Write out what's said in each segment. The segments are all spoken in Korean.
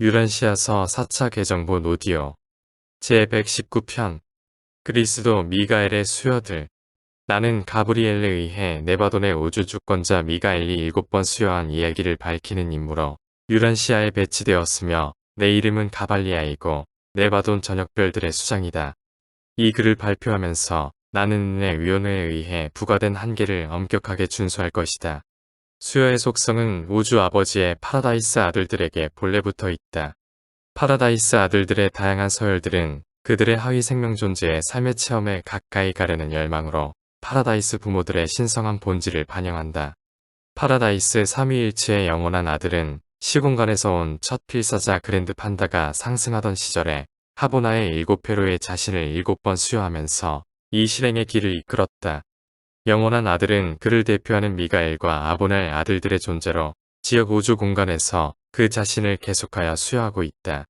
유란시아서 4차 개정본 오디오 제119편 그리스도 미가엘의 수여들. 나는 가브리엘에 의해 네바돈의 우주 주권자 미가엘이 7번 수여한 이야기를 밝히는 임무로 유란시아에 배치되었으며 내 이름은 가발리아이고 네바돈 전역별들의 수장이다. 이 글을 발표하면서 나는 은혜 위원회에 의해 부과된 한계를 엄격하게 준수할 것이다. 수여의 속성은 우주 아버지의 파라다이스 아들들에게 본래부터 있다. 파라다이스 아들들의 다양한 서열들은 그들의 하위 생명 존재의 삶의 체험에 가까이 가려는 열망으로 파라다이스 부모들의 신성한 본질을 반영한다. 파라다이스 삼위일체의 영원한 아들은 시공간에서 온 첫 필사자 그랜드 판다가 상승하던 시절에 하보나의 7회로의 자신을 7번 수여하면서 이 실행의 길을 이끌었다. 영원한 아들은 그를 대표하는 미가엘과 아보나의 아들들의 존재로 지역 우주 공간에서 그 자신을 계속하여 수여하고 있다.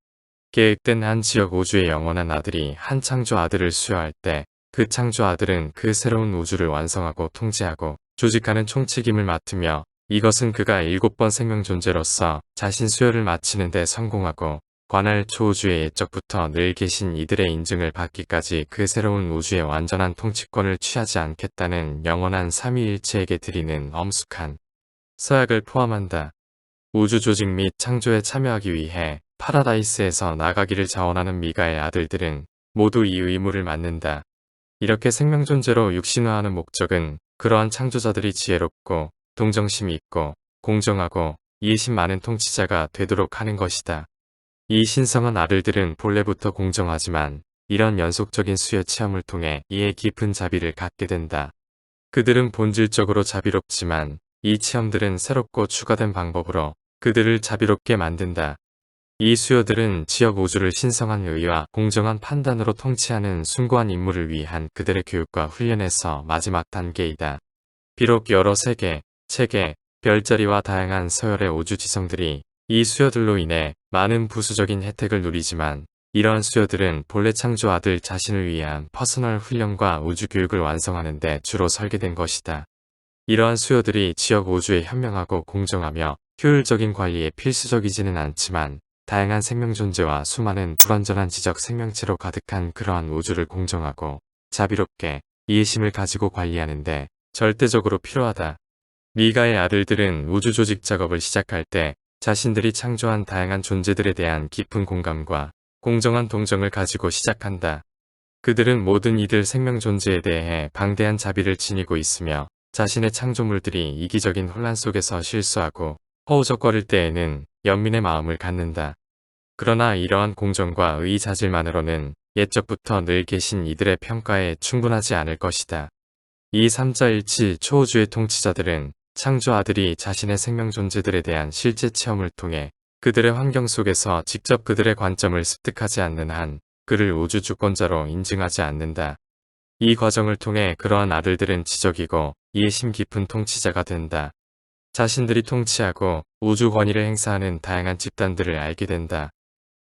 계획된 한 지역 우주의 영원한 아들이 한 창조 아들을 수여할 때 그 창조 아들은 그 새로운 우주를 완성하고 통제하고 조직하는 총책임을 맡으며 이것은 그가 7번 생명 존재로서 자신 수여를 마치는 데 성공하고 관할 초우주의 옛적부터 늘 계신 이들의 인증을 받기까지 그 새로운 우주의 완전한 통치권을 취하지 않겠다는 영원한 삼위일체에게 드리는 엄숙한 서약을 포함한다. 우주 조직 및 창조에 참여하기 위해 파라다이스에서 나가기를 자원하는 미가의 아들들은 모두 이 의무를 맡는다. 이렇게 생명 존재로 육신화하는 목적은 그러한 창조자들이 지혜롭고 동정심이 있고 공정하고 이해심 많은 통치자가 되도록 하는 것이다. 이 신성한 아들들은 본래부터 공정하지만 이런 연속적인 수여 체험을 통해 이에 깊은 자비를 갖게 된다. 그들은 본질적으로 자비롭지만 이 체험들은 새롭고 추가된 방법으로 그들을 자비롭게 만든다. 이 수요들은 지역 우주를 신성한 의와 공정한 판단으로 통치하는 숭고한 임무를 위한 그들의 교육과 훈련에서 마지막 단계이다. 비록 여러 세계, 체계, 별자리와 다양한 서열의 우주 지성들이 이 수요들로 인해 많은 부수적인 혜택을 누리지만 이러한 수요들은 본래 창조 아들 자신을 위한 퍼스널 훈련과 우주 교육을 완성하는 데 주로 설계된 것이다. 이러한 수요들이 지역 우주에 현명하고 공정하며 효율적인 관리에 필수적이지는 않지만 다양한 생명 존재와 수많은 불완전한 지적 생명체로 가득한 그러한 우주를 공정하고 자비롭게 이해심을 가지고 관리하는데 절대적으로 필요하다. 미가의 아들들은 우주 조직 작업을 시작할 때 자신들이 창조한 다양한 존재들에 대한 깊은 공감과 공정한 동정을 가지고 시작한다. 그들은 모든 이들 생명 존재에 대해 방대한 자비를 지니고 있으며 자신의 창조물들이 이기적인 혼란 속에서 실수하고 허우적거릴 때에는 연민의 마음을 갖는다. 그러나 이러한 공정과 의의자질만으로는 옛적부터 늘 계신 이들의 평가에 충분하지 않을 것이다. 이 삼자일치 초우주의 통치자들은 창조 아들이 자신의 생명 존재들에 대한 실제 체험을 통해 그들의 환경 속에서 직접 그들의 관점을 습득하지 않는 한 그를 우주 주권자로 인증하지 않는다. 이 과정을 통해 그러한 아들들은 지적이고 이해심 깊은 통치자가 된다. 자신들이 통치하고 우주 권위를 행사하는 다양한 집단들을 알게 된다.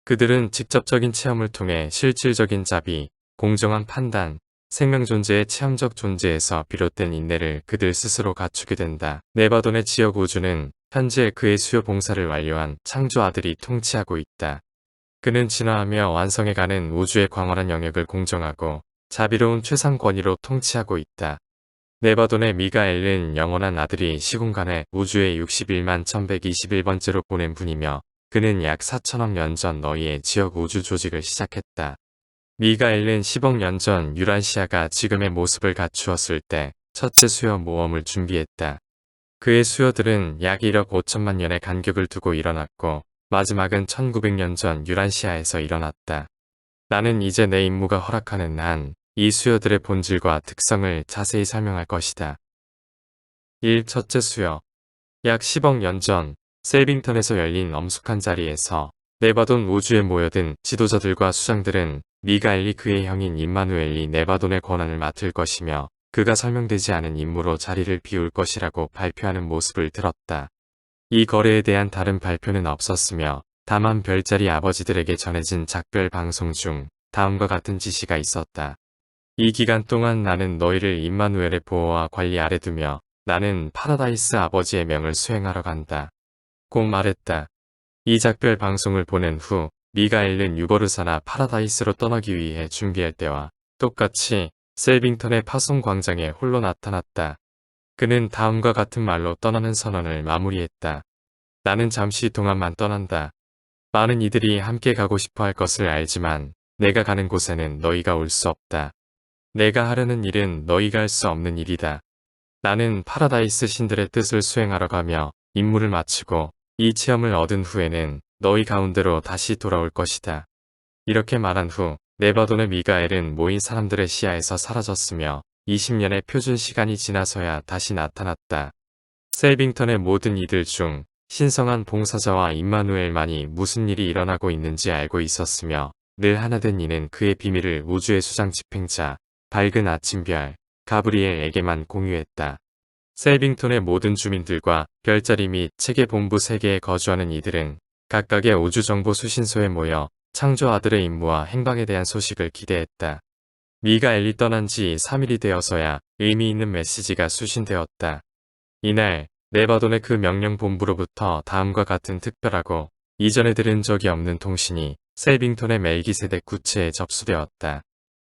그들은 직접적인 체험을 통해 실질적인 자비, 공정한 판단, 생명 존재의 체험적 존재에서 비롯된 인내를 그들 스스로 갖추게 된다. 네바돈의 지역 우주는 현재 그의 수요 봉사를 완료한 창조 아들이 통치하고 있다. 그는 진화하며 완성해가는 우주의 광활한 영역을 공정하고 자비로운 최상 권위로 통치하고 있다. 네바돈의 미가엘은 영원한 아들이 시공간에 우주의 61만 1121번째로 보낸 분이며 그는 약 4천억 년 전 너희의 지역 우주 조직을 시작했다. 미가엘은 10억 년 전 유란시아가 지금의 모습을 갖추었을 때 첫째 수여 모험을 준비했다. 그의 수여들은 약 1억 5천만 년의 간격을 두고 일어났고 마지막은 1900년 전 유란시아에서 일어났다. 나는 이제 내 임무가 허락하는 한 이 수요들의 본질과 특성을 자세히 설명할 것이다. 1. 첫째 수요. 약 10억 년 전 셀빙턴에서 열린 엄숙한 자리에서 네바돈 우주에 모여든 지도자들과 수장들은 미가엘이 그의 형인 임마누엘이 네바돈의 권한을 맡을 것이며 그가 설명되지 않은 임무로 자리를 비울 것이라고 발표하는 모습을 들었다. 이 거래에 대한 다른 발표는 없었으며 다만 별자리 아버지들에게 전해진 작별 방송 중 다음과 같은 지시가 있었다. 이 기간 동안 나는 너희를 임마누엘의 보호와 관리 아래 두며 나는 파라다이스 아버지의 명을 수행하러 간다. 꼭 말했다. 이 작별 방송을 보낸 후 미가엘은 유버르사나 파라다이스로 떠나기 위해 준비할 때와 똑같이 셀빙턴의 파송 광장에 홀로 나타났다. 그는 다음과 같은 말로 떠나는 선언을 마무리했다. 나는 잠시 동안만 떠난다. 많은 이들이 함께 가고 싶어 할 것을 알지만 내가 가는 곳에는 너희가 올 수 없다. 내가 하려는 일은 너희가 할 수 없는 일이다. 나는 파라다이스 신들의 뜻을 수행하러 가며 임무를 마치고 이 체험을 얻은 후에는 너희 가운데로 다시 돌아올 것이다. 이렇게 말한 후 네바돈의 미가엘은 모인 사람들의 시야에서 사라졌으며 20년의 표준 시간이 지나서야 다시 나타났다. 셀빙턴의 모든 이들 중 신성한 봉사자와 임마누엘만이 무슨 일이 일어나고 있는지 알고 있었으며 늘 하나된 이는 그의 비밀을 우주의 수장 집행자 밝은 아침별 가브리엘에게만 공유했다. 셀빙턴의 모든 주민들과 별자리 및 체계 본부 세계에 거주하는 이들은 각각의 우주정보 수신소에 모여 창조 아들의 임무와 행방에 대한 소식을 기대했다. 미가엘이 떠난 지 3일이 되어서야 의미 있는 메시지가 수신되었다. 이날 네바돈의 그 명령 본부로부터 다음과 같은 특별하고 이전에 들은 적이 없는 통신이 셀빙턴의 멜기세덱 구체에 접수되었다.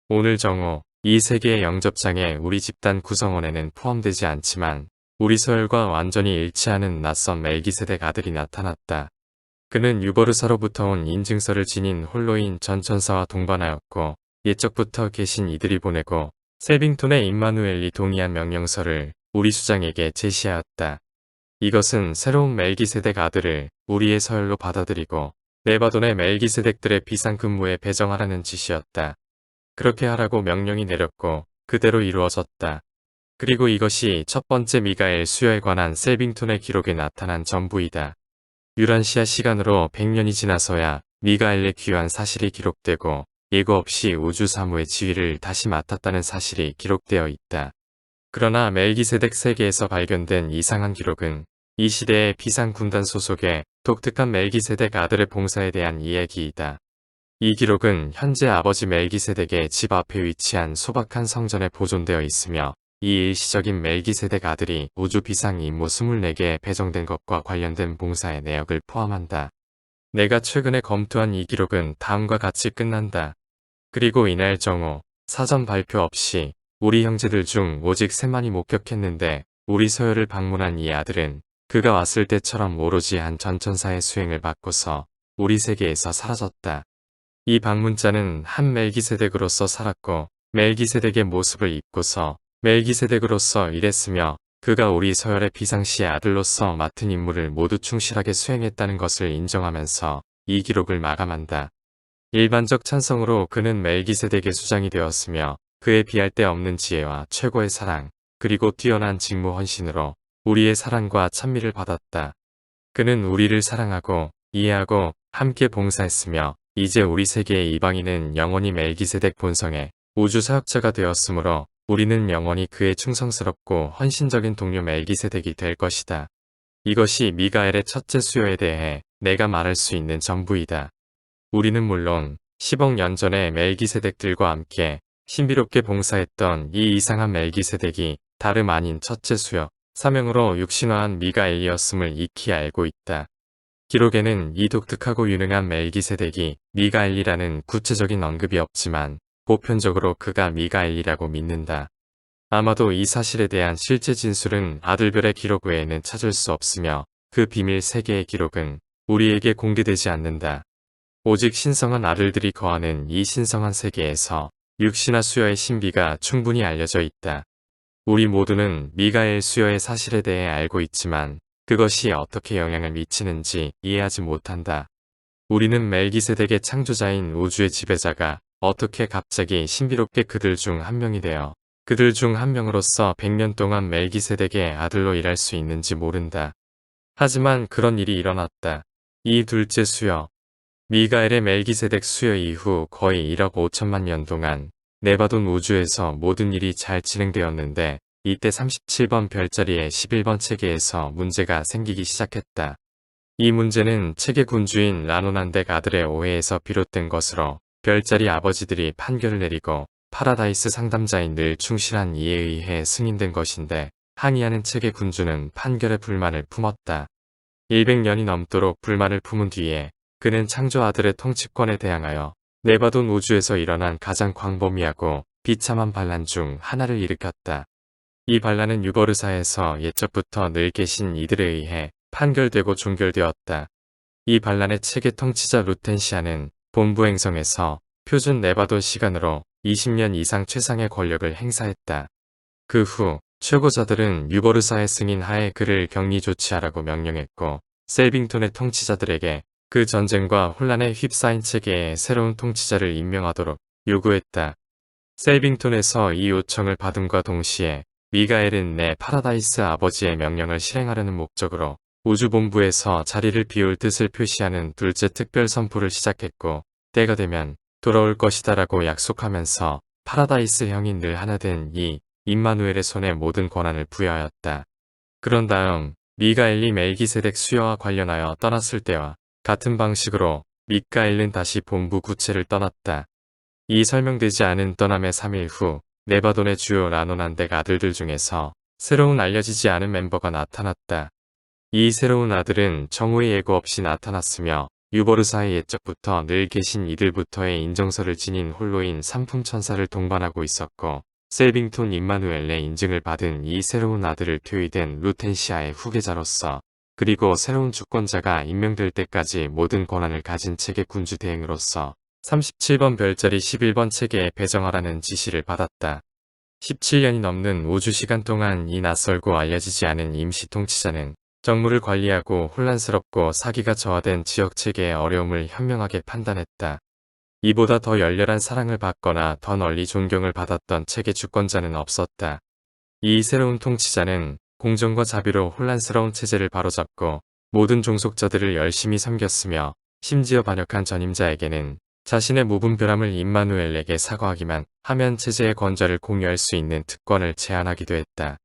오늘 정오 이 세계의 영접장에 우리 집단 구성원에는 포함되지 않지만 우리 서열과 완전히 일치하는 낯선 멜기세덱 아들이 나타났다. 그는 유버르사로부터 온 인증서를 지닌 홀로인 전천사와 동반하였고 옛적부터 계신 이들이 보내고 셀빙턴의 임마누엘이 동의한 명령서를 우리 수장에게 제시하였다. 이것은 새로운 멜기세덱 아들을 우리의 서열로 받아들이고 네바돈의 멜기세덱들의 비상근무에 배정하라는 지시였다. 그렇게 하라고 명령이 내렸고 그대로 이루어졌다. 그리고 이것이 첫 번째 미가엘 수여에 관한 셀빙턴의 기록에 나타난 전부이다. 유란시아 시간으로 100년이 지나서야 미가엘의 귀환 사실이 기록되고 예고 없이 우주 사무의 지휘를 다시 맡았다는 사실이 기록되어 있다. 그러나 멜기세덱 세계에서 발견된 이상한 기록은 이 시대의 비상군단 소속의 독특한 멜기세덱 아들의 봉사에 대한 이야기이다. 이 기록은 현재 아버지 멜기세덱의 집 앞에 위치한 소박한 성전에 보존되어 있으며 이 일시적인 멜기세덱 아들이 우주 비상 임무 24개에 배정된 것과 관련된 봉사의 내역을 포함한다. 내가 최근에 검토한 이 기록은 다음과 같이 끝난다. 그리고 이날 정오 사전 발표 없이 우리 형제들 중 오직 3만이 목격했는데 우리 서열을 방문한 이 아들은 그가 왔을 때처럼 오로지 한 전천사의 수행을 받고서 우리 세계에서 사라졌다. 이 방문자는 한 멜기세덱으로서 살았고 멜기세덱의 모습을 입고서 멜기세덱으로서 일했으며 그가 우리 서열의 비상시의 아들로서 맡은 임무를 모두 충실하게 수행했다는 것을 인정하면서 이 기록을 마감한다. 일반적 찬성으로 그는 멜기세덱의 수장이 되었으며 그에 비할 데 없는 지혜와 최고의 사랑 그리고 뛰어난 직무 헌신으로 우리의 사랑과 찬미를 받았다. 그는 우리를 사랑하고 이해하고 함께 봉사했으며 이제 우리 세계의 이방인은 영원히 멜기세덱 본성의 우주 사역자가 되었으므로 우리는 영원히 그의 충성스럽고 헌신적인 동료 멜기세덱이 될 것이다. 이것이 미가엘의 첫째 수요에 대해 내가 말할 수 있는 전부이다. 우리는 물론 10억 년 전에 멜기세덱들과 함께 신비롭게 봉사했던 이 이상한 멜기세덱이 다름 아닌 첫째 수요, 사명으로 육신화한 미가엘이었음을 익히 알고 있다. 기록에는 이 독특하고 유능한 멜기세덱이 미가엘이라는 구체적인 언급이 없지만 보편적으로 그가 미가엘이라고 믿는다. 아마도 이 사실에 대한 실제 진술은 아들별의 기록 외에는 찾을 수 없으며 그 비밀 세계의 기록은 우리에게 공개되지 않는다. 오직 신성한 아들들이 거하는 이 신성한 세계에서 육신화 수여의 신비가 충분히 알려져 있다. 우리 모두는 미가엘 수여의 사실에 대해 알고 있지만 그것이 어떻게 영향을 미치는지 이해하지 못한다. 우리는 멜기세덱의 창조자인 우주의 지배자가 어떻게 갑자기 신비롭게 그들 중 한 명이 되어 그들 중 한 명으로서 100년 동안 멜기세덱의 아들로 일할 수 있는지 모른다. 하지만 그런 일이 일어났다. 이 둘째 수여, 미가엘의 멜기세덱 수여 이후 거의 1억 5천만 년 동안 네바돈 우주에서 모든 일이 잘 진행되었는데 이때 37번 별자리의 11번 체계에서 문제가 생기기 시작했다. 이 문제는 체계 군주인 라노난덱 아들의 오해에서 비롯된 것으로 별자리 아버지들이 판결을 내리고 파라다이스 상담자인 늘 충실한 이에 의해 승인된 것인데 항의하는 체계 군주는 판결에 불만을 품었다. 100년이 넘도록 불만을 품은 뒤에 그는 창조 아들의 통치권에 대항하여 네바돈 우주에서 일어난 가장 광범위하고 비참한 반란 중 하나를 일으켰다. 이 반란은 유버르사에서 옛적부터 늘 계신 이들에 의해 판결되고 종결되었다. 이 반란의 체계 통치자 루텐시아는 본부 행성에서 표준 네바돈 시간으로 20년 이상 최상의 권력을 행사했다. 그 후 최고자들은 유버르사의 승인 하에 그를 격리 조치하라고 명령했고 셀빙톤의 통치자들에게 그 전쟁과 혼란에 휩싸인 체계에 새로운 통치자를 임명하도록 요구했다. 셀빙톤에서 이 요청을 받음과 동시에 미가엘은 내 파라다이스 아버지의 명령을 실행하려는 목적으로 우주본부에서 자리를 비울 뜻을 표시하는 둘째 특별 선포를 시작했고 때가 되면 돌아올 것이다라고 약속하면서 파라다이스 형이 늘 하나 된 이 임마누엘의 손에 모든 권한을 부여하였다. 그런 다음 미가엘이 멜기세덱 수여와 관련하여 떠났을 때와 같은 방식으로 미가엘은 다시 본부 구체를 떠났다. 이 설명되지 않은 떠남의 3일 후 네바돈의 주요 라노난덱 아들들 중에서 새로운 알려지지 않은 멤버가 나타났다. 이 새로운 아들은 정오의 예고 없이 나타났으며 유버르사의 옛적부터 늘 계신 이들부터의 인정서를 지닌 홀로인 삼품천사를 동반하고 있었고 셀빙톤 임마누엘의 인증을 받은 이 새로운 아들을 표의된 루텐시아의 후계자로서 그리고 새로운 주권자가 임명될 때까지 모든 권한을 가진 체계 군주 대행으로서 37번 별자리 11번 체계에 배정하라는 지시를 받았다. 17년이 넘는 우주시간 동안 이 낯설고 알려지지 않은 임시 통치자는 정무를 관리하고 혼란스럽고 사기가 저하된 지역체계의 어려움을 현명하게 판단했다. 이보다 더 열렬한 사랑을 받거나 더 널리 존경을 받았던 체계 주권자는 없었다. 이 새로운 통치자는 공정과 자비로 혼란스러운 체제를 바로잡고 모든 종속자들을 열심히 섬겼으며 심지어 반역한 전임자에게는 자신의 무분별함을 임마누엘에게 사과하기만 하면 체제의 권좌를 공유할 수 있는 특권을 제안하기도 했다.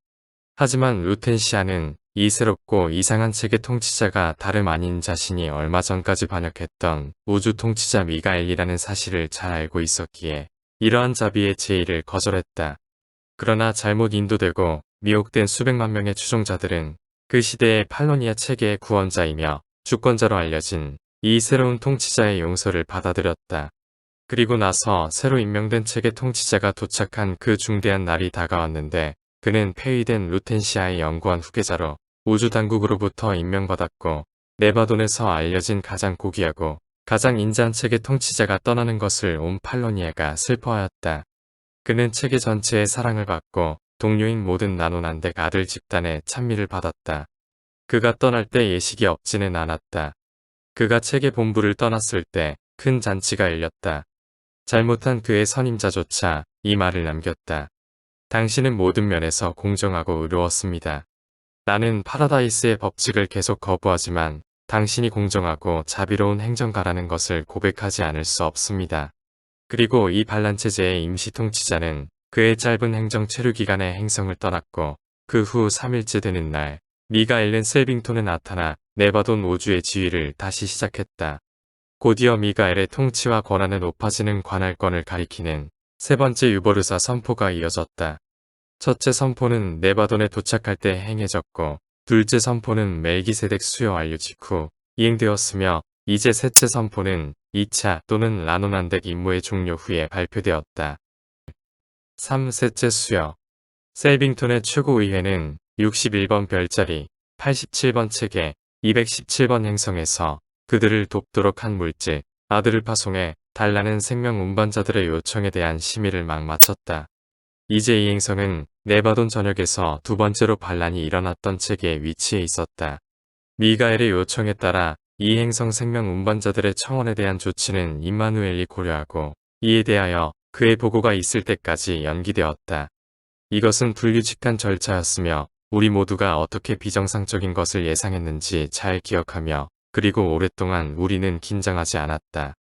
하지만 루텐시아는 이 새롭고 이상한 체계 통치자가 다름 아닌 자신이 얼마 전까지 반역했던 우주 통치자 미가엘이라는 사실을 잘 알고 있었기에 이러한 자비의 제의를 거절했다. 그러나 잘못 인도되고 미혹된 수백만 명의 추종자들은 그 시대의 팔로니아 체계의 구원자이며 주권자로 알려진 이 새로운 통치자의 용서를 받아들였다. 그리고 나서 새로 임명된 체계 통치자가 도착한 그 중대한 날이 다가왔는데 그는 폐위된 루텐시아의 영구한 후계자로 우주당국으로부터 임명받았고 네바돈에서 알려진 가장 고귀하고 가장 인자한 체계 통치자가 떠나는 것을 온 팔로니아가 슬퍼하였다. 그는 체계 전체의 사랑을 받고 동료인 모든 나노난덱 아들 집단의 찬미를 받았다. 그가 떠날 때 예식이 없지는 않았다. 그가 체계 본부를 떠났을 때 큰 잔치가 열렸다. 잘못한 그의 선임자조차 이 말을 남겼다. 당신은 모든 면에서 공정하고 의로웠습니다. 나는 파라다이스의 법칙을 계속 거부하지만 당신이 공정하고 자비로운 행정가라는 것을 고백하지 않을 수 없습니다. 그리고 이 반란체제의 임시 통치자는 그의 짧은 행정 체류 기간에 행성을 떠났고 그 후 3일째 되는 날 미가엘은 셀빙톤에 나타나 네바돈 우주의 지위를 다시 시작했다. 곧이어 미가엘의 통치와 권한의 높아지는 관할권을 가리키는 세 번째 유버르사 선포가 이어졌다. 첫째 선포는 네바돈에 도착할 때 행해졌고 둘째 선포는 멜기세덱 수여 완료 직후 이행되었으며 이제 셋째 선포는 2차 또는 라노난덱 임무의 종료 후에 발표되었다. 3셋째 수여 셀빙톤의 최고의회는 61번 별자리 87번 체계 217번 행성에서 그들을 돕도록 한 물질 아들을 파송해 달라는 생명 운반자들의 요청에 대한 심의를 막 마쳤다. 이제 이 행성은 네바돈 전역에서 두 번째로 반란이 일어났던 체계에 위치해 있었다. 미가엘의 요청에 따라 이 행성 생명 운반자들의 청원에 대한 조치는 임마누엘이 고려하고 이에 대하여 그의 보고가 있을 때까지 연기되었다. 이것은 불규칙한 절차였으며 우리 모두가 어떻게 비정상적인 것을 예상했는지 잘 기억하며 그리고 오랫동안 우리는 긴장하지 않았다.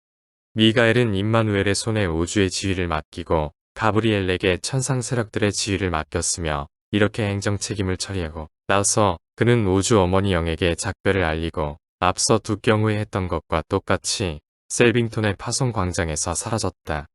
미가엘은 임마누엘의 손에 우주의 지휘를 맡기고 가브리엘에게 천상 세력들의 지휘를 맡겼으며 이렇게 행정 책임을 처리하고 나서 그는 우주 어머니 영에게 작별을 알리고 앞서 두 경우에 했던 것과 똑같이 셀빙톤의 파송 광장에서 사라졌다.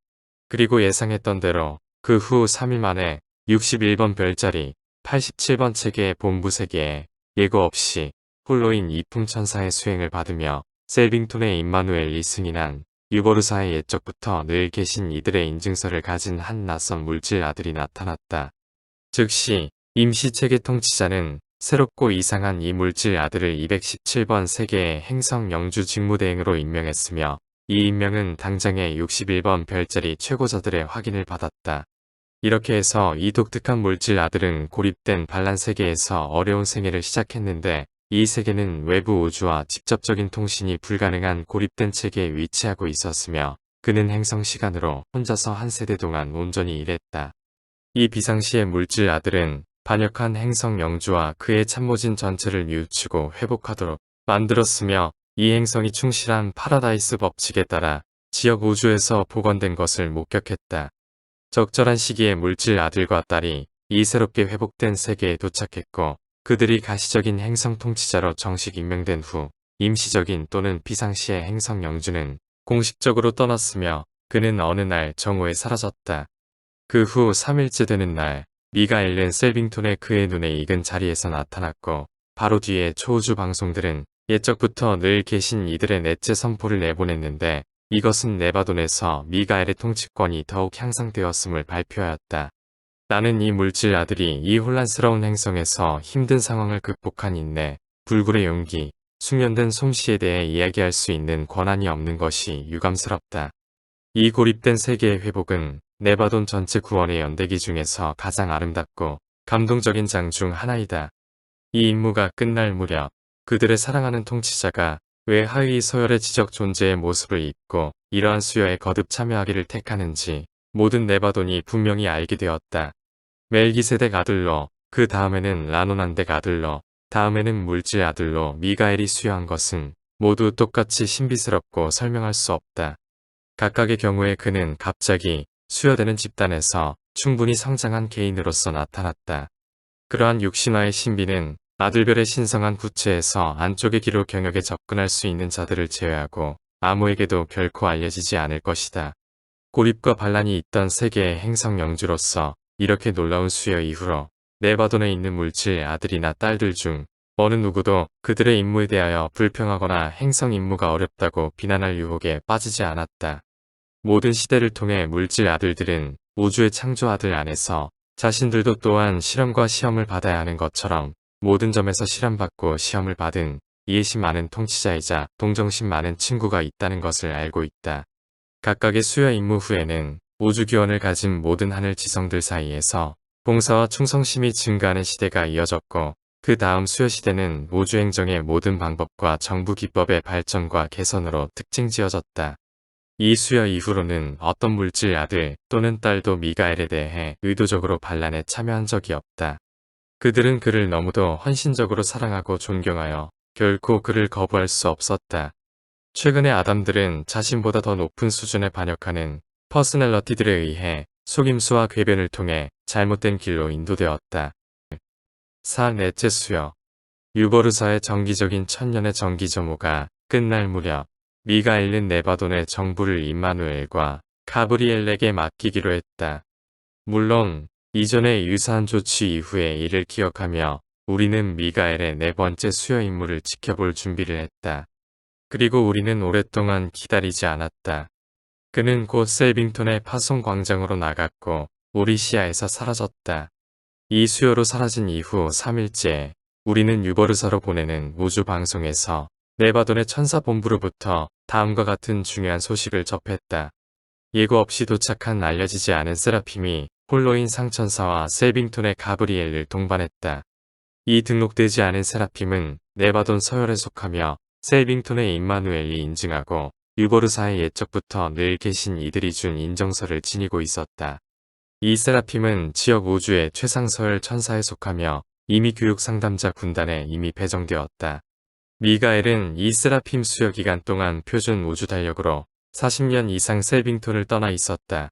그리고 예상했던 대로 그 후 3일 만에 61번 별자리 87번 체계의 본부 세계에 예고 없이 홀로인 이품천사의 수행을 받으며 셀빙톤의 임마누엘이 승인한 유보르사의 옛적부터 늘 계신 이들의 인증서를 가진 한 낯선 물질 아들이 나타났다. 즉시 임시체계 통치자는 새롭고 이상한 이 물질 아들을 217번 세계의 행성 영주 직무대행으로 임명했으며 이 임명은 당장의 61번 별자리 최고자들의 확인을 받았다. 이렇게 해서 이 독특한 물질 아들은 고립된 반란 세계에서 어려운 생애를 시작했는데 이 세계는 외부 우주와 직접적인 통신이 불가능한 고립된 체계에 위치하고 있었으며 그는 행성 시간으로 혼자서 한 세대 동안 온전히 일했다. 이 비상시의 물질 아들은 반역한 행성 영주와 그의 참모진 전체를 뉘우치고 회복하도록 만들었으며 이 행성이 충실한 파라다이스 법칙에 따라 지역 우주에서 복원된 것을 목격했다. 적절한 시기에 물질 아들과 딸이 이 새롭게 회복된 세계에 도착했고 그들이 가시적인 행성 통치자로 정식 임명된 후 임시적인 또는 비상시의 행성 영주는 공식적으로 떠났으며 그는 어느 날 정오에 사라졌다. 그 후 3일째 되는 날 미가엘은 셀빙톤의 그의 눈에 익은 자리에서 나타났고 바로 뒤에 초우주 방송들은 옛적부터 늘 계신 이들의 넷째 선포를 내보냈는데 이것은 네바돈에서 미가엘의 통치권이 더욱 향상되었음을 발표하였다. 나는 이 물질 아들이 이 혼란스러운 행성에서 힘든 상황을 극복한 인내, 불굴의 용기, 숙련된 솜씨에 대해 이야기할 수 있는 권한이 없는 것이 유감스럽다. 이 고립된 세계의 회복은 네바돈 전체 구원의 연대기 중에서 가장 아름답고 감동적인 장 중 하나이다. 이 임무가 끝날 무렵 그들의 사랑하는 통치자가 왜 하위 서열의 지적 존재의 모습을 입고 이러한 수여에 거듭 참여하기를 택하는지 모든 네바돈이 분명히 알게 되었다. 멜기세덱 아들로, 그 다음에는 라노난덱 아들로, 다음에는 물질 아들로 미가엘이 수여한 것은 모두 똑같이 신비스럽고 설명할 수 없다. 각각의 경우에 그는 갑자기 수여되는 집단에서 충분히 성장한 개인으로서 나타났다. 그러한 육신화의 신비는 아들별의 신성한 구체에서 안쪽의 기로 경역에 접근할 수 있는 자들을 제외하고 아무에게도 결코 알려지지 않을 것이다. 고립과 반란이 있던 세계의 행성 영주로서 이렇게 놀라운 수여 이후로 네바돈에 있는 물질 아들이나 딸들 중 어느 누구도 그들의 임무에 대하여 불평하거나 행성 임무가 어렵다고 비난할 유혹에 빠지지 않았다. 모든 시대를 통해 물질 아들들은 우주의 창조 아들 안에서 자신들도 또한 실험과 시험을 받아야 하는 것처럼 모든 점에서 실험받고 시험을 받은 이해심 많은 통치자이자 동정심 많은 친구가 있다는 것을 알고 있다. 각각의 수여 임무 후에는 우주기원을 가진 모든 하늘 지성들 사이에서 봉사와 충성심이 증가하는 시대가 이어졌고 그 다음 수여 시대는 우주행정의 모든 방법과 정부 기법의 발전과 개선으로 특징 지어졌다. 이 수여 이후로는 어떤 물질 아들 또는 딸도 미가엘에 대해 의도적으로 반란에 참여한 적이 없다. 그들은 그를 너무도 헌신적으로 사랑하고 존경하여 결코 그를 거부할 수 없었다. 최근에 아담들은 자신보다 더 높은 수준에 반역하는 퍼스널러티들에 의해 속임수와 궤변을 통해 잘못된 길로 인도되었다. 4. 넷째 수여 유버르사의 정기적인 천년의 정기점호가 끝날 무렵 미가엘은 네바돈의 정부를 임마누엘과 가브리엘에게 맡기기로 했다. 물론 이전의 유사한 조치 이후의 일을 기억하며 우리는 미가엘의 네 번째 수여 임무를 지켜볼 준비를 했다. 그리고 우리는 오랫동안 기다리지 않았다. 그는 곧 셀빙톤의 파송 광장으로 나갔고 우리 시야에서 사라졌다. 이 수요로 사라진 이후 3일째 우리는 유버르사로 보내는 우주 방송에서 네바돈의 천사본부로부터 다음과 같은 중요한 소식을 접했다. 예고 없이 도착한 알려지지 않은 세라핌이 홀로인 상천사와 셀빙톤의 가브리엘을 동반했다. 이 등록되지 않은 세라핌은 네바돈 서열에 속하며 셀빙톤의 임마누엘이 인증하고 유버르사의 옛적부터 늘 계신 이들이 준 인정서를 지니고 있었다. 이 세라핌은 지역 우주의 최상서열 천사에 속하며 이미 교육 상담자 군단에 이미 배정되었다. 미가엘은 이 세라핌 수여 기간 동안 표준 우주 달력으로 40년 이상 셀빙톤을 떠나 있었다.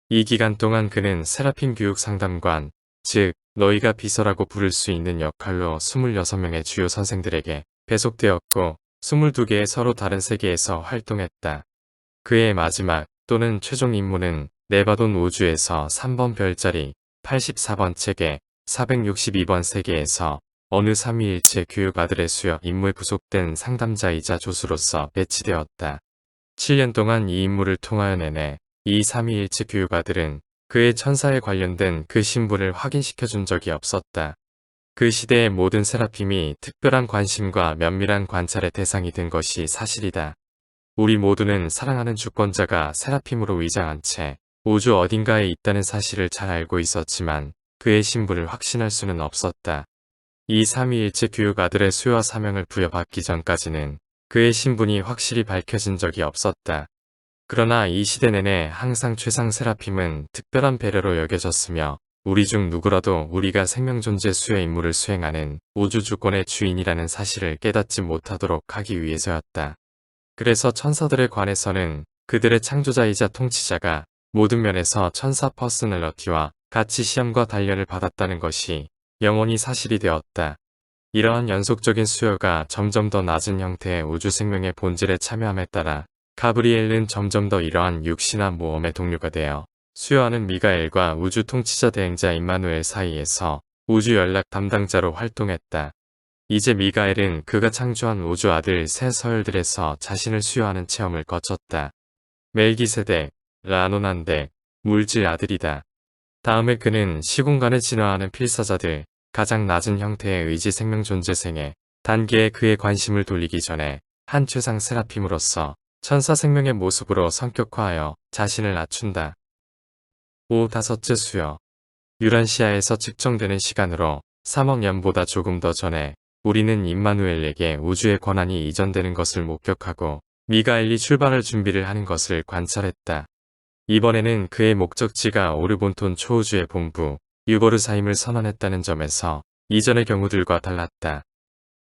이 기간 동안 그는 세라핌 교육 상담관, 즉 너희가 비서라고 부를 수 있는 역할로 26명의 주요 선생들에게 배속되었고 22개의 서로 다른 세계에서 활동했다. 그의 마지막 또는 최종 임무는 네바돈 우주에서 3번 별자리, 84번 체계, 462번 세계에서 어느 삼위일체 교육 아들의 수여 임무에 부속된 상담자이자 조수로서 배치되었다. 7년 동안 이 임무를 통하여 내내 이 삼위일체 교육 아들은 그의 천사에 관련된 그 신분을 확인시켜준 적이 없었다. 그 시대의 모든 세라핌이 특별한 관심과 면밀한 관찰의 대상이 된 것이 사실이다. 우리 모두는 사랑하는 주권자가 세라핌으로 위장한 채 우주 어딘가에 있다는 사실을 잘 알고 있었지만 그의 신분을 확신할 수는 없었다. 이 삼위일체 교육 아들의 수요와 사명을 부여받기 전까지는 그의 신분이 확실히 밝혀진 적이 없었다. 그러나 이 시대 내내 항상 최상 세라핌은 특별한 배려로 여겨졌으며 우리 중 누구라도 우리가 생명존재 수여 임무를 수행하는 우주주권의 주인이라는 사실을 깨닫지 못하도록 하기 위해서였다. 그래서 천사들에 관해서는 그들의 창조자이자 통치자가 모든 면에서 천사 퍼스널러티와 같이 시험과 단련을 받았다는 것이 영원히 사실이 되었다. 이러한 연속적인 수요가 점점 더 낮은 형태의 우주 생명의 본질에 참여함에 따라 가브리엘은 점점 더 이러한 육신화 모험의 동료가 되어 수요하는 미가엘과 우주 통치자 대행자 임마누엘 사이에서 우주 연락 담당자로 활동했다. 이제 미가엘은 그가 창조한 우주 아들 새 서열들에서 자신을 수요하는 체험을 거쳤다. 멜기세덱, 라노난덱, 물질 아들이다. 다음에 그는 시공간을 진화하는 필사자들, 가장 낮은 형태의 의지 생명 존재생의 단계에 그의 관심을 돌리기 전에 한 최상 세라핌으로서 천사 생명의 모습으로 성격화하여 자신을 낮춘다. 5. 수요. 유란시아에서 측정되는 시간으로 3억 년보다 조금 더 전에 우리는 임마누엘에게 우주의 권한이 이전되는 것을 목격하고 미가엘이 출발할 준비를 하는 것을 관찰했다. 이번에는 그의 목적지가 오르본톤 초우주의 본부 유보르사임을 선언했다는 점에서 이전의 경우들과 달랐다.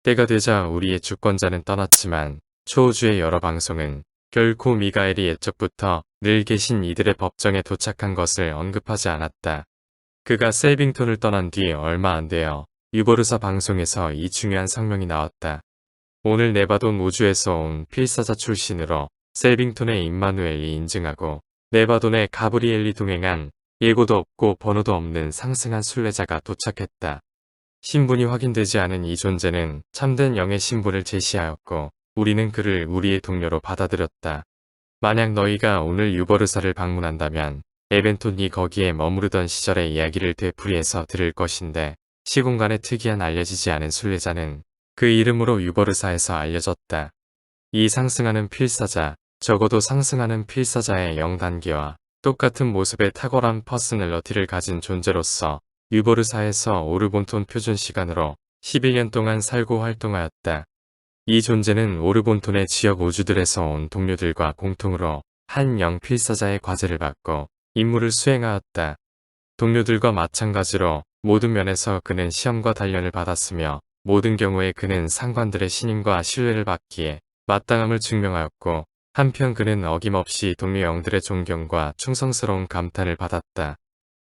때가 되자 우리의 주권자는 떠났지만 초우주의 여러 방송은 결코 미가엘이 옛적부터 늘 계신 이들의 법정에 도착한 것을 언급하지 않았다. 그가 셀빙톤을 떠난 뒤 얼마 안 되어 유보르사 방송에서 이 중요한 성명이 나왔다. 오늘 네바돈 우주에서 온 필사자 출신으로 셀빙톤의 임마누엘이 인증하고 네바돈의 가브리엘이 동행한 예고도 없고 번호도 없는 상승한 순례자가 도착했다. 신분이 확인되지 않은 이 존재는 참된 영의 신분을 제시하였고 우리는 그를 우리의 동료로 받아들였다. 만약 너희가 오늘 유버르사를 방문한다면 에벤톤이 거기에 머무르던 시절의 이야기를 되풀이해서 들을 것인데 시공간의 특이한 알려지지 않은 순례자는 그 이름으로 유버르사에서 알려졌다. 이 상승하는 필사자, 적어도 상승하는 필사자의 0단계와 똑같은 모습의 탁월한 퍼스널러티를 가진 존재로서 유버르사에서 오르본톤 표준 시간으로 11년 동안 살고 활동하였다. 이 존재는 오르본톤의 지역 우주들에서 온 동료들과 공통으로 한 영필사자의 과제를 받고 임무를 수행하였다. 동료들과 마찬가지로 모든 면에서 그는 시험과 단련을 받았으며 모든 경우에 그는 상관들의 신임과 신뢰를 받기에 마땅함을 증명하였고 한편 그는 어김없이 동료 영들의 존경과 충성스러운 감탄을 받았다.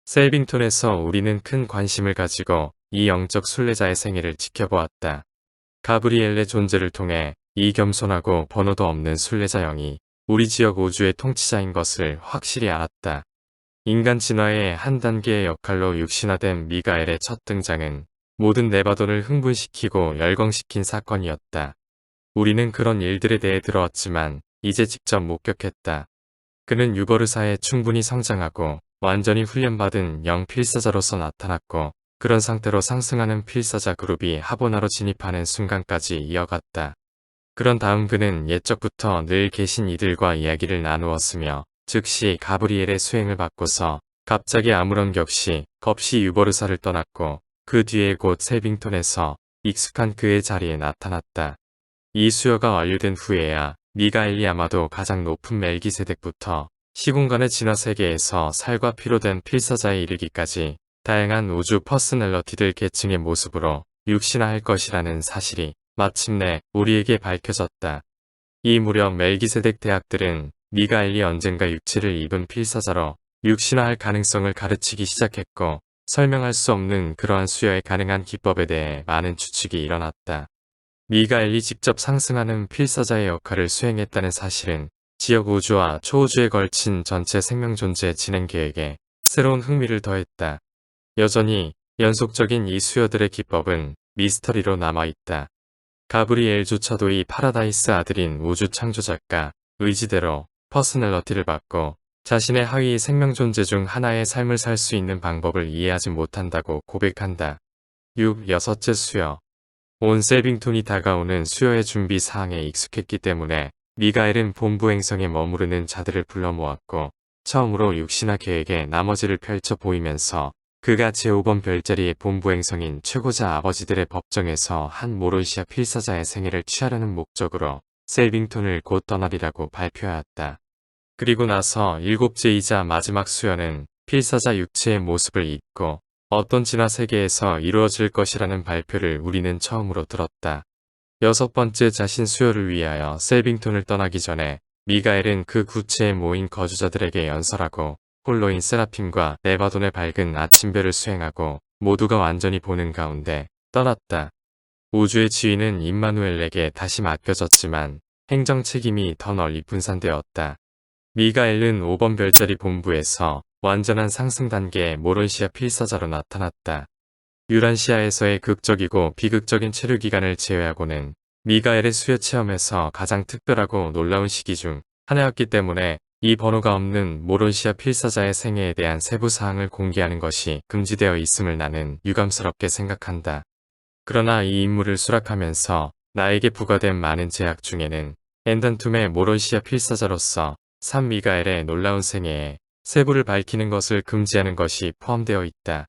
셀빙톤에서 우리는 큰 관심을 가지고 이 영적 순례자의 생애를 지켜보았다. 가브리엘의 존재를 통해 이 겸손하고 번호도 없는 순례자 영이 우리 지역 우주의 통치자인 것을 확실히 알았다. 인간 진화의 한 단계의 역할로 육신화된 미가엘의 첫 등장은 모든 네바돈을 흥분시키고 열광시킨 사건이었다. 우리는 그런 일들에 대해 들어왔지만 이제 직접 목격했다. 그는 유버르사에 충분히 성장하고 완전히 훈련받은 영 필사자로서 나타났고 그런 상태로 상승하는 필사자 그룹이 하보나로 진입하는 순간까지 이어갔다. 그런 다음 그는 옛적부터 늘 계신 이들과 이야기를 나누었으며 즉시 가브리엘의 수행을 받고서 갑자기 아무런 격시 겁시 유버르사를 떠났고 그 뒤에 곧 셀빙톤에서 익숙한 그의 자리에 나타났다. 이 수요가 완료된 후에야 미가엘이 아마도 가장 높은 멜기세덱부터 시공간의 진화 세계에서 살과 피로 된 필사자에 이르기까지 다양한 우주 퍼스널러티들 계층의 모습으로 육신화할 것이라는 사실이 마침내 우리에게 밝혀졌다. 이 무렵 멜기세덱 대학들은 미가엘이 언젠가 육체를 입은 필사자로 육신화할 가능성을 가르치기 시작했고 설명할 수 없는 그러한 수요에 가능한 기법에 대해 많은 추측이 일어났다. 미가엘이 직접 상승하는 필사자의 역할을 수행했다는 사실은 지역 우주와 초우주에 걸친 전체 생명존재 진행 계획에 새로운 흥미를 더했다. 여전히 연속적인 이 수요들의 기법은 미스터리로 남아있다. 가브리엘조차도 이 파라다이스 아들인 우주 창조작가 의지대로 퍼스널러티를 받고 자신의 하위 생명 존재 중 하나의 삶을 살 수 있는 방법을 이해하지 못한다고 고백한다. 6. 수요. 온 셀빙톤이 다가오는 수요의 준비 사항에 익숙했기 때문에 미가엘은 본부 행성에 머무르는 자들을 불러 모았고 처음으로 육신화 계획의 나머지를 펼쳐 보이면서 그가 제5번 별자리의 본부 행성인 최고자 아버지들의 법정에서 한 모론시아 필사자의 생애를 취하려는 목적으로 셀빙톤을 곧 떠나리라고 발표하였다. 그리고 나서 7제이자 마지막 수요는 필사자 육체의 모습을 입고 어떤 진화 세계에서 이루어질 것이라는 발표를 우리는 처음으로 들었다. 6번째 자신 수요를 위하여 셀빙톤을 떠나기 전에 미가엘은 그 구체에 모인 거주자들에게 연설하고 홀로인 세라핌과 네바돈의 밝은 아침별을 수행하고 모두가 완전히 보는 가운데 떠났다. 우주의 지위는 임마누엘에게 다시 맡겨졌지만 행정 책임이 더 널리 분산되었다. 미가엘은 5번 별자리 본부에서 완전한 상승 단계의 모론시아 필사자로 나타났다. 유란시아에서의 극적이고 비극적인 체류 기간을 제외하고는 미가엘의 수요 체험에서 가장 특별하고 놀라운 시기 중 하나였기 때문에 이 번호가 없는 모론시아 필사자의 생애에 대한 세부 사항을 공개하는 것이 금지되어 있음을 나는 유감스럽게 생각한다. 그러나 이 임무를 수락하면서 나에게 부과된 많은 제약 중에는 엔단툼의 모론시아 필사자로서 산 미가엘의 놀라운 생애에 세부를 밝히는 것을 금지하는 것이 포함되어 있다.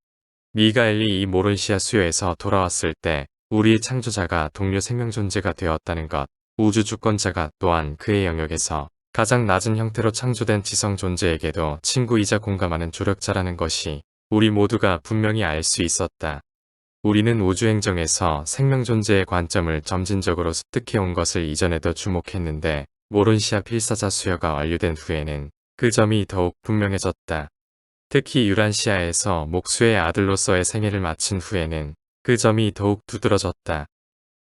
미가엘이 이 모론시아 수요에서 돌아왔을 때 우리의 창조자가 동료 생명 존재가 되었다는 것, 우주 주권자가 또한 그의 영역에서 가장 낮은 형태로 창조된 지성 존재에게도 친구이자 공감하는 조력자라는 것이 우리 모두가 분명히 알 수 있었다. 우리는 우주 행정에서 생명 존재의 관점을 점진적으로 습득해온 것을 이전에도 주목했는데 모론시아 필사자 수요가 완료된 후에는 그 점이 더욱 분명해졌다. 특히 유란시아에서 목수의 아들로서의 생애를 마친 후에는 그 점이 더욱 두드러졌다.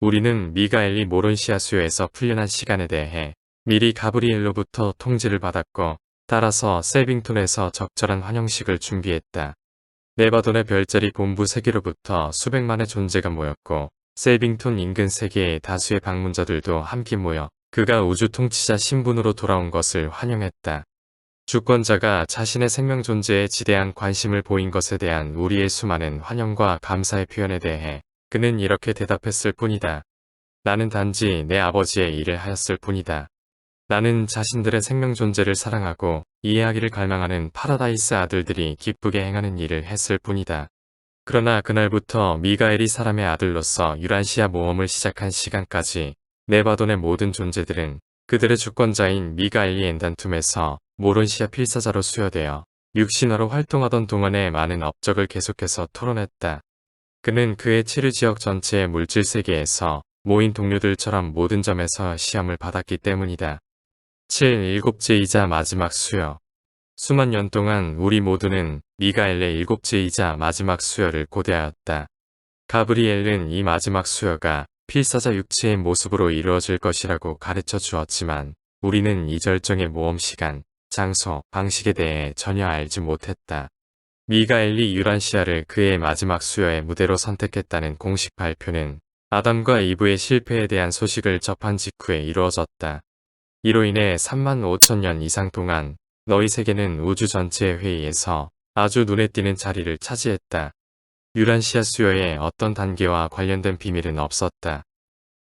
우리는 미가엘이 모론시아 수요에서 풀려난 시간에 대해 미리 가브리엘로부터 통지를 받았고 따라서 셀빙톤에서 적절한 환영식을 준비했다. 네바돈의 별자리 본부 세계로부터 수백만의 존재가 모였고 셀빙톤 인근 세계의 다수의 방문자들도 함께 모여 그가 우주 통치자 신분으로 돌아온 것을 환영했다. 주권자가 자신의 생명 존재에 지대한 관심을 보인 것에 대한 우리의 수많은 환영과 감사의 표현에 대해 그는 이렇게 대답했을 뿐이다. 나는 단지 내 아버지의 일을 하였을 뿐이다. 나는 자신들의 생명 존재를 사랑하고 이해하기를 갈망하는 파라다이스 아들들이 기쁘게 행하는 일을 했을 뿐이다. 그러나 그날부터 미가엘이 사람의 아들로서 유란시아 모험을 시작한 시간까지 네바돈의 모든 존재들은 그들의 주권자인 미가엘이 엔단툼에서 모론시아 필사자로 수여되어 육신화로 활동하던 동안의 많은 업적을 계속해서 토론했다. 그는 그의 체류지역 전체의 물질세계에서 모인 동료들처럼 모든 점에서 시험을 받았기 때문이다. 7제이자 마지막 수요. 수만 년 동안 우리 모두는 미가엘의 7제이자 마지막 수요를 고대하였다. 가브리엘은 이 마지막 수요가 필사자 육체의 모습으로 이루어질 것이라고 가르쳐 주었지만 우리는 이 절정의 모험 시간, 장소, 방식에 대해 전혀 알지 못했다. 미가엘이 유란시아를 그의 마지막 수요의 무대로 선택했다는 공식 발표는 아담과 이브의 실패에 대한 소식을 접한 직후에 이루어졌다. 이로 인해 3만 5천 년 이상 동안 너희 세계는 우주 전체의 회의에서 아주 눈에 띄는 자리를 차지했다. 유란시아 수요의 어떤 단계와 관련된 비밀은 없었다.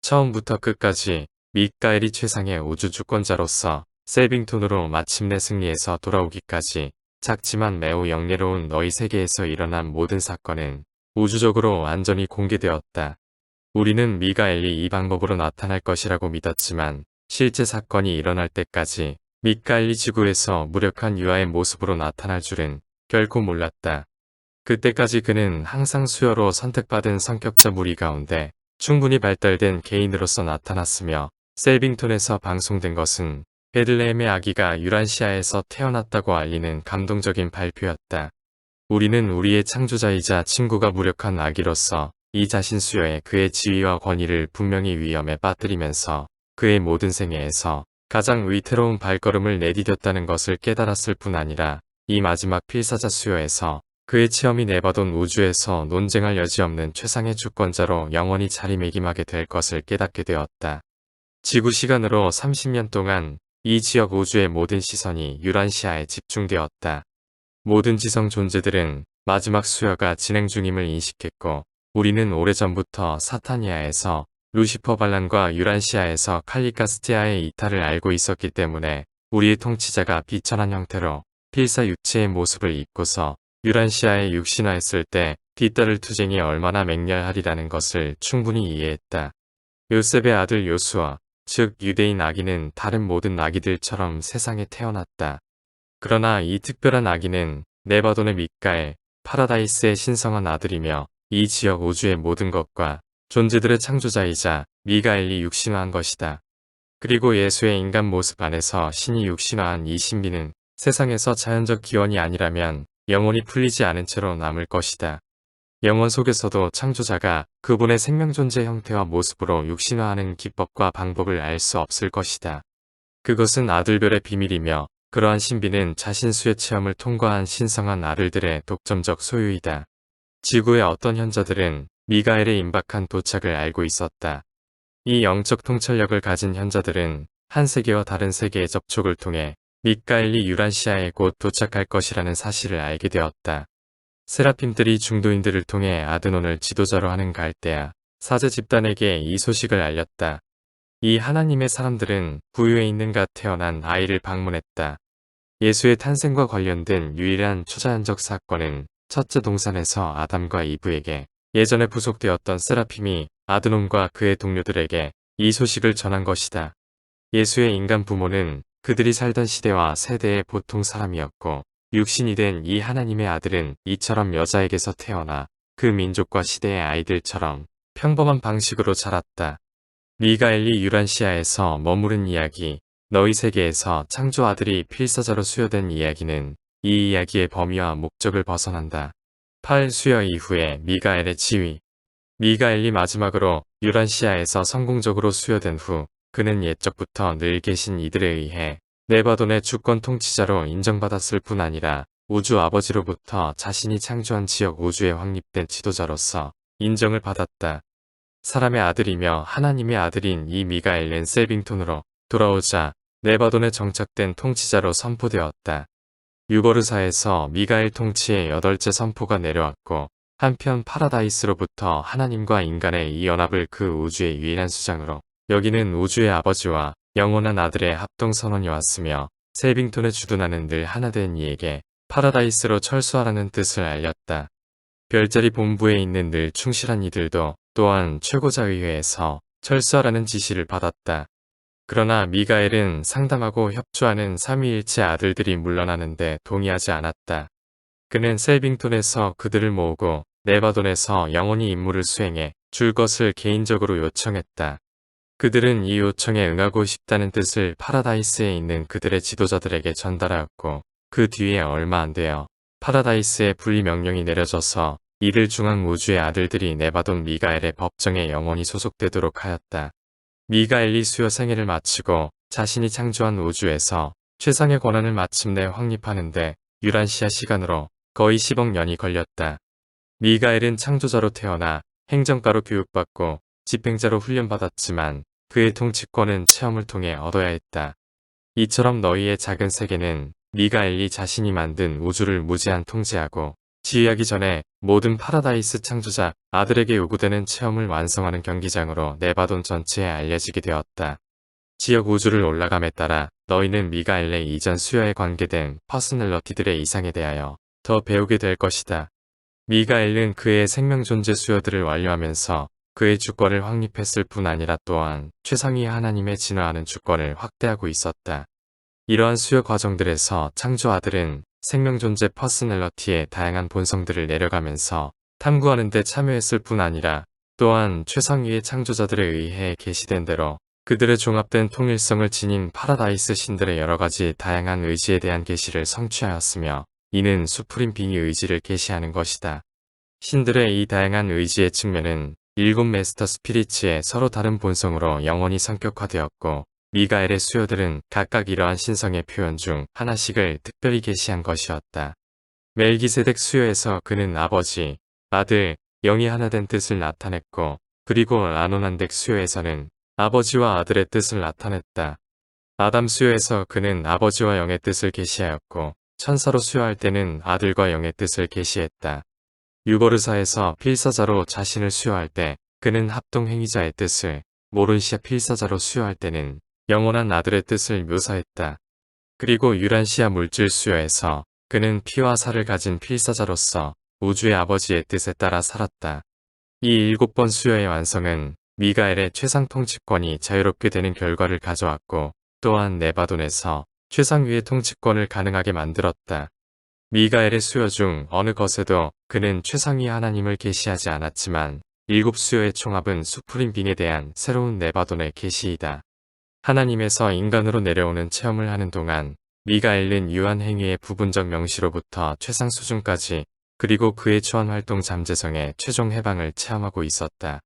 처음부터 끝까지 미가엘이 최상의 우주 주권자로서 셀빙톤으로 마침내 승리해서 돌아오기까지 작지만 매우 영예로운 너희 세계에서 일어난 모든 사건은 우주적으로 완전히 공개되었다. 우리는 미가엘이 이 방법으로 나타날 것이라고 믿었지만 실제 사건이 일어날 때까지 미가엘이 지구에서 무력한 유아의 모습으로 나타날 줄은 결코 몰랐다. 그때까지 그는 항상 수요로 선택받은 성격자 무리 가운데 충분히 발달된 개인으로서 나타났으며 셀빙톤에서 방송된 것은 베들레헴의 아기가 유란시아에서 태어났다고 알리는 감동적인 발표였다. 우리는 우리의 창조자이자 친구가 무력한 아기로서 이 자신 수요에 그의 지위와 권위를 분명히 위험에 빠뜨리면서 그의 모든 생애에서 가장 위태로운 발걸음을 내디뎠다는 것을 깨달았을 뿐 아니라 이 마지막 필사자 수요에서 그의 체험이 내바돈 우주에서 논쟁할 여지 없는 최상의 주권자로 영원히 자리매김하게 될 것을 깨닫게 되었다. 지구 시간으로 30년 동안 이 지역 우주의 모든 시선이 유란시아에 집중되었다. 모든 지성 존재들은 마지막 수여가 진행 중임을 인식했고, 우리는 오래전부터 사타니아에서 루시퍼 반란과 유란시아에서 칼리카스티아의 이탈을 알고 있었기 때문에 우리의 통치자가 비천한 형태로 필사 육체의 모습을 입고서 유란시아에 육신화했을 때 뒤따를 투쟁이 얼마나 맹렬하리라는 것을 충분히 이해했다. 요셉의 아들 요수아, 즉 유대인 아기는 다른 모든 아기들처럼 세상에 태어났다. 그러나 이 특별한 아기는 네바돈의 미카엘, 파라다이스의 신성한 아들이며 이 지역 우주의 모든 것과 존재들의 창조자이자 미가엘이 육신화한 것이다. 그리고 예수의 인간 모습 안에서 신이 육신화한 이 신비는 세상에서 자연적 기원이 아니라면 영원히 풀리지 않은 채로 남을 것이다. 영원 속에서도 창조자가 그분의 생명존재 형태와 모습으로 육신화하는 기법과 방법을 알 수 없을 것이다. 그것은 아들별의 비밀이며 그러한 신비는 자신수의 체험을 통과한 신성한 아들들의 독점적 소유이다. 지구의 어떤 현자들은 미가엘의 임박한 도착을 알고 있었다. 이 영적 통찰력을 가진 현자들은 한 세계와 다른 세계의 접촉을 통해 미카엘이 유란시아에 곧 도착할 것이라는 사실을 알게 되었다. 세라핌들이 중도인들을 통해 아드논을 지도자로 하는 갈대아 사제 집단에게 이 소식을 알렸다. 이 하나님의 사람들은 부유에 있는 가 태어난 아이를 방문했다. 예수의 탄생과 관련된 유일한 초자연적 사건은 첫째 동산에서 아담과 이브에게 예전에 부속되었던 세라핌이 아드논과 그의 동료들에게 이 소식을 전한 것이다. 예수의 인간 부모는 그들이 살던 시대와 세대의 보통 사람이었고 육신이 된 이 하나님의 아들은 이처럼 여자에게서 태어나 그 민족과 시대의 아이들처럼 평범한 방식으로 자랐다. 미가엘이 유란시아에서 머무른 이야기, 너희 세계에서 창조 아들이 필사자로 수여된 이야기는 이 이야기의 범위와 목적을 벗어난다. 8 수여 이후에 미가엘의 지위. 미가엘이 마지막으로 유란시아에서 성공적으로 수여된 후 그는 옛적부터 늘 계신 이들에 의해 네바돈의 주권 통치자로 인정받았을 뿐 아니라 우주 아버지로부터 자신이 창조한 지역 우주에 확립된 지도자로서 인정을 받았다. 사람의 아들이며 하나님의 아들인 이 미가엘은 셀빙톤으로 돌아오자 네바돈에 정착된 통치자로 선포되었다. 유버르사에서 미가엘 통치의 8째 선포가 내려왔고 한편 파라다이스로부터 하나님과 인간의 이 연합을 그 우주의 유일한 수장으로 여기는 우주의 아버지와 영원한 아들의 합동선언이 왔으며 셀빙톤에 주둔하는 늘 하나된 이에게 파라다이스로 철수하라는 뜻을 알렸다. 별자리 본부에 있는 늘 충실한 이들도 또한 최고자의회에서 철수하라는 지시를 받았다. 그러나 미가엘은 상담하고 협조하는 삼위일체 아들들이 물러나는데 동의하지 않았다. 그는 셀빙톤에서 그들을 모으고 네바돈에서 영원히 임무를 수행해 줄 것을 개인적으로 요청했다. 그들은 이 요청에 응하고 싶다는 뜻을 파라다이스에 있는 그들의 지도자들에게 전달하였고 그 뒤에 얼마 안 되어 파라다이스의 분리 명령이 내려져서 이들 중앙 우주의 아들들이 네바돈 미가엘의 법정에 영원히 소속되도록 하였다. 미가엘이 수여 생애를 마치고 자신이 창조한 우주에서 최상의 권한을 마침내 확립하는데 유란시아 시간으로 거의 10억 년이 걸렸다. 미가엘은 창조자로 태어나 행정가로 교육받고 집행자로 훈련받았지만 그의 통치권은 체험을 통해 얻어야 했다. 이처럼 너희의 작은 세계는 미가엘이 자신이 만든 우주를 무제한 통제하고 지휘하기 전에 모든 파라다이스 창조자 아들에게 요구되는 체험을 완성하는 경기장으로 네바돈 전체에 알려지게 되었다. 지역 우주를 올라감에 따라 너희는 미가엘의 이전 수여에 관계된 퍼스널러티들의 이상에 대하여 더 배우게 될 것이다. 미가엘은 그의 생명존재 수여들을 완료하면서 그의 주권을 확립했을 뿐 아니라 또한 최상위 하나님의 진화하는 주권을 확대하고 있었다. 이러한 수여 과정들에서 창조 아들은 생명존재 퍼스널러티의 다양한 본성들을 내려가면서 탐구하는 데 참여했을 뿐 아니라 또한 최상위의 창조자들에 의해 계시된 대로 그들의 종합된 통일성을 지닌 파라다이스 신들의 여러가지 다양한 의지에 대한 계시를 성취하였으며 이는 수프림 빙의 의지를 계시하는 것이다. 신들의 이 다양한 의지의 측면은 7 메스터 스피리츠의 서로 다른 본성으로 영원히 성격화되었고 미가엘의 수요들은 각각 이러한 신성의 표현 중 하나씩을 특별히 계시한 것이었다. 멜기세덱 수요에서 그는 아버지, 아들, 영이 하나 된 뜻을 나타냈고, 그리고 아노난덱 수요에서는 아버지와 아들의 뜻을 나타냈다. 아담 수요에서 그는 아버지와 영의 뜻을 계시하였고, 천사로 수요할 때는 아들과 영의 뜻을 계시했다. 유버르사에서 필사자로 자신을 수요할 때 그는 합동행위자의 뜻을, 모른시아 필사자로 수요할 때는 영원한 아들의 뜻을 묘사했다. 그리고 유란시아 물질 수요에서 그는 피와 살을 가진 필사자로서 우주의 아버지의 뜻에 따라 살았다. 이 7번 수요의 완성은 미가엘의 최상 통치권이 자유롭게 되는 결과를 가져왔고, 또한 네바돈에서 최상위의 통치권을 가능하게 만들었다. 미가엘의 수요 중 어느 것에도 그는 최상위 하나님을 계시하지 않았지만 7수요의 총합은 수프림 빙에 대한 새로운 네바돈의 계시이다. 하나님에서 인간으로 내려오는 체험을 하는 동안 미가엘은 유한 행위의 부분적 명시로부터 최상 수준까지, 그리고 그의 초안 활동 잠재성의 최종 해방을 체험하고 있었다.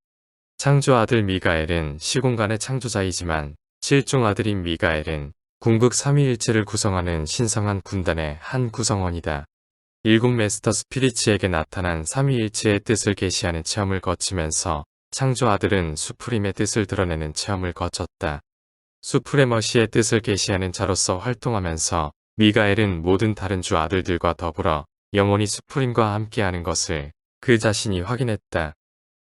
창조 아들 미가엘은 시공간의 창조자이지만 실종 아들인 미가엘은 궁극 삼위일체를 구성하는 신성한 군단의 한 구성원이다. 7 메스터 스피리츠에게 나타난 삼위일체의 뜻을 계시하는 체험을 거치면서 창조 아들은 수프림의 뜻을 드러내는 체험을 거쳤다. 수프레머시의 뜻을 계시하는 자로서 활동하면서 미가엘은 모든 다른 주 아들들과 더불어 영원히 수프림과 함께하는 것을 그 자신이 확인했다.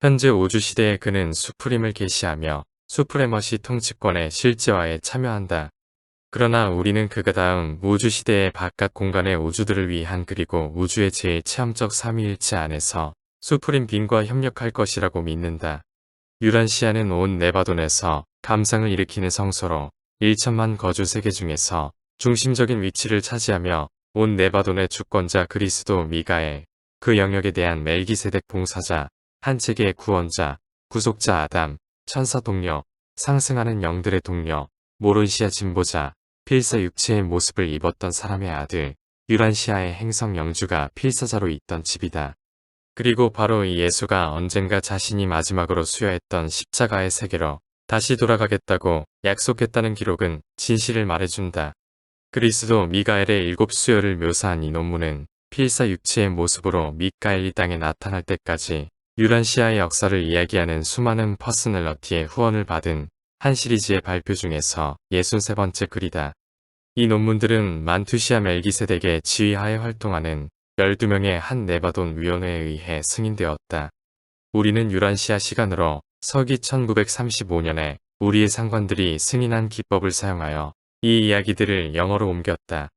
현재 우주시대에 그는 수프림을 계시하며 수프레머시 통치권의 실제화에 참여한다. 그러나 우리는 그가 다음 우주시대의 바깥 공간의 우주들을 위한, 그리고 우주의 제일 체험적 삼위일체 안에서 수프림 빙과 협력할 것이라고 믿는다. 유란시아는 온 네바돈에서 감상을 일으키는 성소로 1천만 거주 세계 중에서 중심적인 위치를 차지하며 온 네바돈의 주권자 그리스도 미가엘, 그 영역에 대한 멜기세덱 봉사자, 한 체계의 구원자, 구속자 아담, 천사 동료, 상승하는 영들의 동료, 모론시아 진보자, 필사 육체의 모습을 입었던 사람의 아들, 유란시아의 행성 영주가 필사자로 있던 집이다. 그리고 바로 이 예수가 언젠가 자신이 마지막으로 수여했던 십자가의 세계로 다시 돌아가겠다고 약속했다는 기록은 진실을 말해준다. 그리스도 미가엘의 7 수요를 묘사한 이 논문은 필사 육체의 모습으로 미가엘이 땅에 나타날 때까지 유란시아의 역사를 이야기하는 수많은 퍼스널러티의 후원을 받은 한 시리즈의 발표 중에서 63번째 글이다. 이 논문들은 만투시아 멜기세덱의 지휘하에 활동하는 12명의 한 네바돈 위원회에 의해 승인되었다. 우리는 유란시아 시간으로 서기 1935년에 우리의 상관들이 승인한 기법을 사용하여 이 이야기들을 영어로 옮겼다.